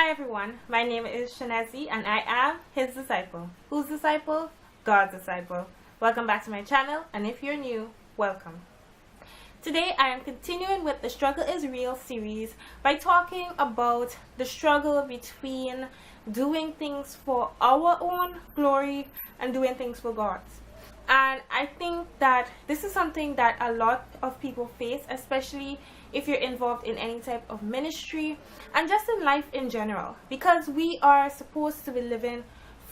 Hi everyone, my name is Shanezi and I am his disciple. Whose disciple? God's disciple. Welcome back to my channel, and if you're new, welcome. Today I am continuing with the Struggle is Real series by talking about the struggle between doing things for our own glory and doing things for God's. And I think that this is something that a lot of people face, especially if you're involved in any type of ministry and just in life in general, because we are supposed to be living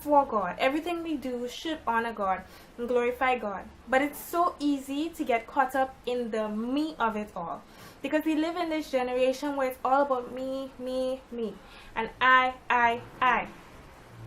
for God. Everything we do should honor God and glorify God. But it's so easy to get caught up in the me of it all, because we live in this generation where it's all about me, and I.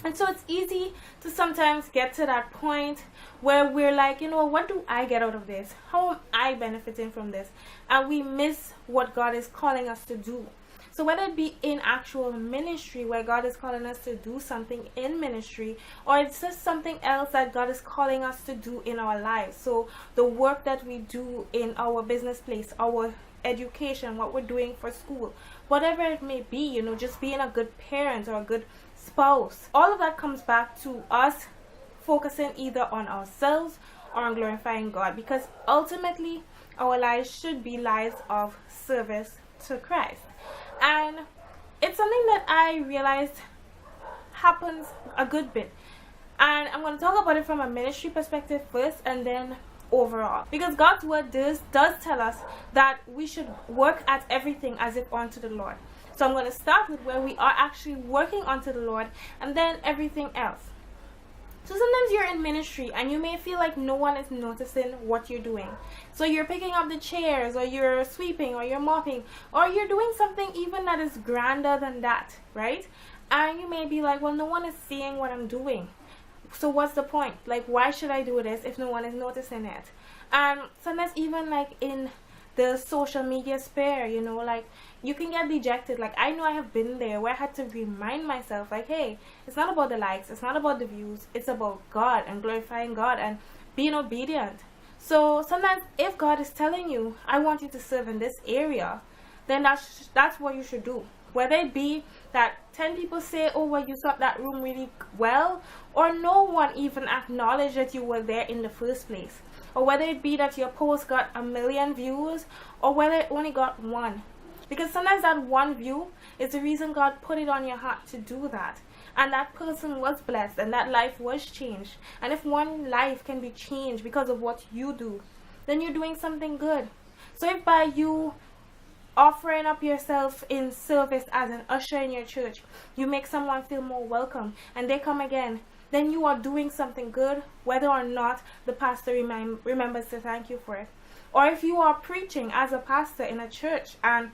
And so it's easy to sometimes get to that point where we're like, what do I get out of this? How am I benefiting from this? And we miss what God is calling us to do. So whether it be in actual ministry, where God is calling us to do something in ministry, or it's just something else that God is calling us to do in our lives. So the work that we do in our business place, our education, what we're doing for school, whatever it may be, just being a good parent or a good spouse, all of that comes back to us focusing either on ourselves or on glorifying God, because ultimately our lives should be lives of service to Christ. And it's something that I realized happens a good bit, and I'm going to talk about it from a ministry perspective first and then overall, because God's word does tell us that we should work at everything as if unto the Lord. So I'm going to start with where we are actually working unto the Lord, and then everything else. So sometimes you're in ministry and you may feel like no one is noticing what you're doing. So you're picking up the chairs, or you're sweeping, or you're mopping, or you're doing something even that is grander than that, right? And you may be like, well, no one is seeing what I'm doing. So what's the point? Like, why should I do this if no one is noticing it? And sometimes even like in the social media sphere, like you can get dejected. Like, I know I have been there where I had to remind myself, like, hey, it's not about the likes, it's not about the views, it's about God and glorifying God and being obedient. So sometimes if God is telling you, I want you to serve in this area, then that's what you should do. Whether it be that 10 people say, oh, well, you swept that room really well, or no one even acknowledged that you were there in the first place, or whether it be that your post got 1 million views, or whether it only got one. Because sometimes that one view is the reason God put it on your heart to do that. And that person was blessed, and that life was changed. And if one life can be changed because of what you do, then you're doing something good. So if by you offering up yourself in service as an usher in your church, you make someone feel more welcome and they come again, then you are doing something good, whether or not the pastor remembers to thank you for it. Or if you are preaching as a pastor in a church and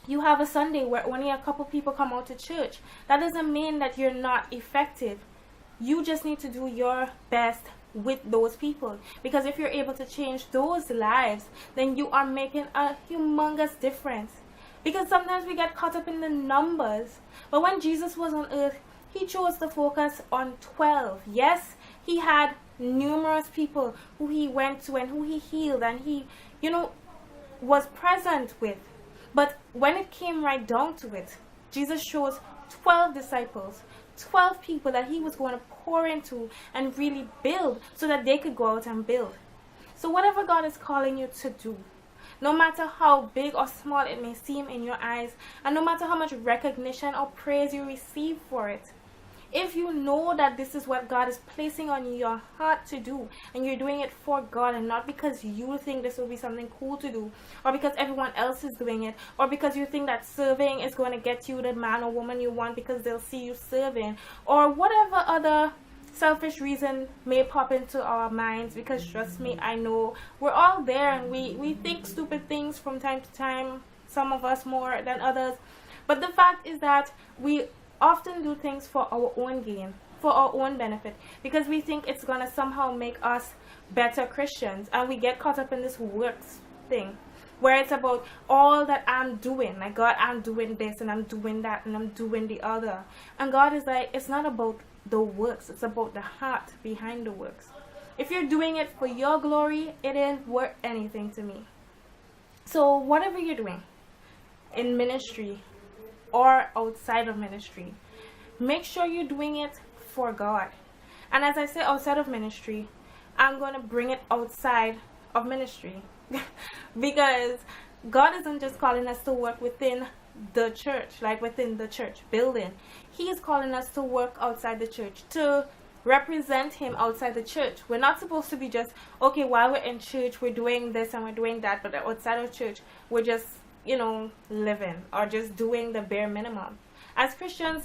you have a Sunday where only a couple people come out to church, that doesn't mean that you're not effective. You just need to do your best with those people, because if you're able to change those lives, then you are making a humongous difference. Because sometimes we get caught up in the numbers, but when Jesus was on earth, he chose to focus on 12. Yes, he had numerous people who he went to and who he healed and he was present with, but when it came right down to it, Jesus chose 12 disciples, 12 people that he was going to pour into and really build so that they could go out and build. So whatever God is calling you to do, no matter how big or small it may seem in your eyes, and no matter how much recognition or praise you receive for it, if you know that this is what God is placing on your heart to do, and you're doing it for God and not because you think this will be something cool to do, or because everyone else is doing it, or because you think that serving is going to get you the man or woman you want because they'll see you serving, or whatever other selfish reason may pop into our minds, because trust me, I know we're all there and we think stupid things from time to time, some of us more than others. But the fact is that we often do things for our own gain, for our own benefit, because we think it's going to somehow make us better Christians, and we get caught up in this works thing where it's about all that I'm doing, like, God, I'm doing this and I'm doing that and I'm doing the other. And God is like, it's not about the works, it's about the heart behind the works. If you're doing it for your glory, it ain't worth anything to me. So whatever you're doing in ministry, or outside of ministry. Make sure you're doing it for God. And as I say outside of ministry, I'm going to bring it outside of ministry. Because God isn't just calling us to work within the church, like within the church building. He is calling us to work outside the church, to represent him outside the church. We're not supposed to be just, okay, while we're in church, we're doing this and we're doing that, but outside of church, we're just, living or just doing the bare minimum. As Christians,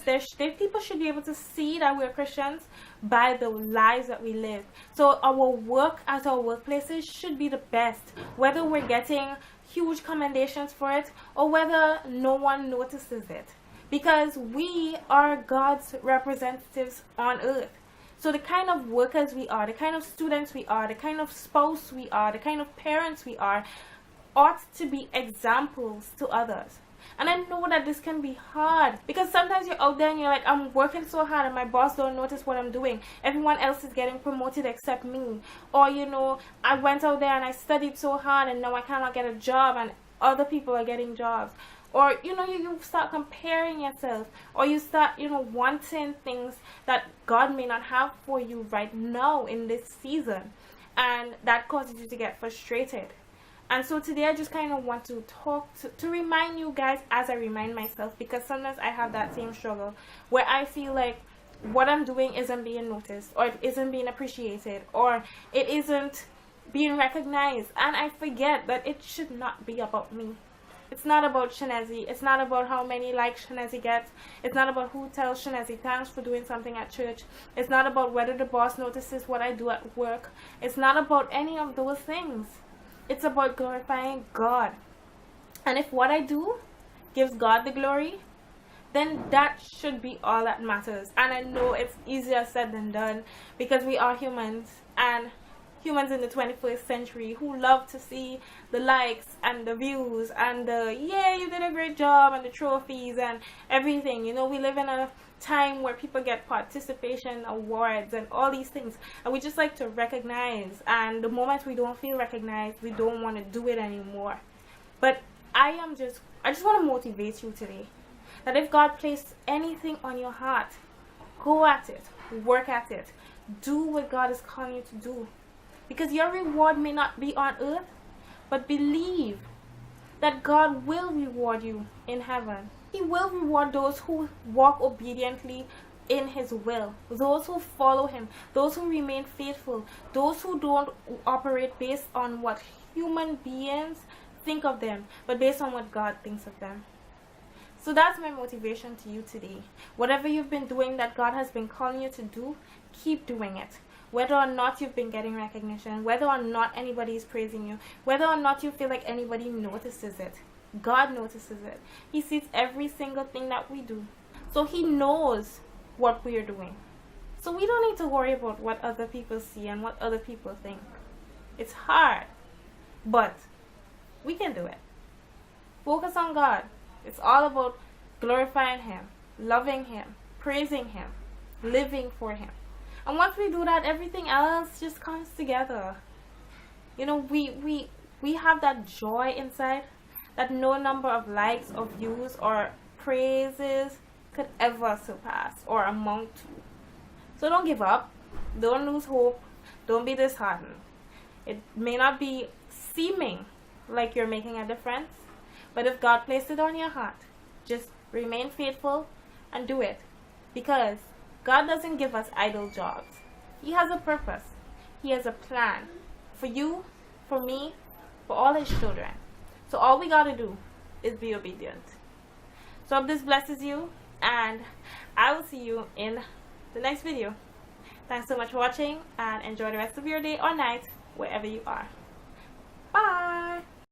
people should be able to see that we're Christians by the lives that we live. So our work at our workplaces should be the best, whether we're getting huge commendations for it or whether no one notices it, because we are God's representatives on earth. So the kind of workers we are, the kind of students we are, the kind of spouse we are, the kind of parents we are, ought to be examples to others. And I know that this can be hard, because sometimes you're out there and you're like, I'm working so hard and my boss don't notice what I'm doing. Everyone else is getting promoted except me. Or, I went out there and I studied so hard and now I cannot get a job and other people are getting jobs. Or, you start comparing yourself, or you start, wanting things that God may not have for you right now in this season. And that causes you to get frustrated. And so today I just kind of want to talk to remind you guys, as I remind myself, because sometimes I have that same struggle where I feel like what I'm doing isn't being noticed, or it isn't being appreciated, or it isn't being recognized. And I forget that it should not be about me. It's not about Shanezi. It's not about how many likes Shanezi gets. It's not about who tells Shanezi thanks for doing something at church. It's not about whether the boss notices what I do at work. It's not about any of those things. It's about glorifying God. And if what I do gives God the glory, then that should be all that matters. And I know it's easier said than done, because we are humans, and humans in the 21st century who love to see the likes and the views and the, yeah, you did a great job, and the trophies and everything. We live in a time where people get participation awards and all these things, and we just like to recognize, and the moment we don't feel recognized, we don't want to do it anymore. But I just want to motivate you today that if God placed anything on your heart, go at it, work at it, do what God is calling you to do, because your reward may not be on earth, but believe that God will reward you in heaven. He will reward those who walk obediently in his will, those who follow him, those who remain faithful, those who don't operate based on what human beings think of them, but based on what God thinks of them. So that's my motivation to you today. Whatever you've been doing that God has been calling you to do, keep doing it. Whether or not you've been getting recognition, whether or not anybody is praising you, whether or not you feel like anybody notices it, God notices it. He sees every single thing that we do. So he knows what we are doing. So we don't need to worry about what other people see and what other people think. It's hard, but we can do it. Focus on God. It's all about glorifying him, loving him, praising him, living for him. And once we do that, everything else just comes together. We have that joy inside that no number of likes or views or praises could ever surpass or amount to. So don't give up. Don't lose hope. Don't be disheartened. It may not be seeming like you're making a difference, but if God placed it on your heart, just remain faithful and do it, because God doesn't give us idle jobs. He has a purpose. He has a plan for you, for me, for all his children. So all we got to do is be obedient. So I hope this blesses you, and I will see you in the next video. Thanks so much for watching, and enjoy the rest of your day or night wherever you are.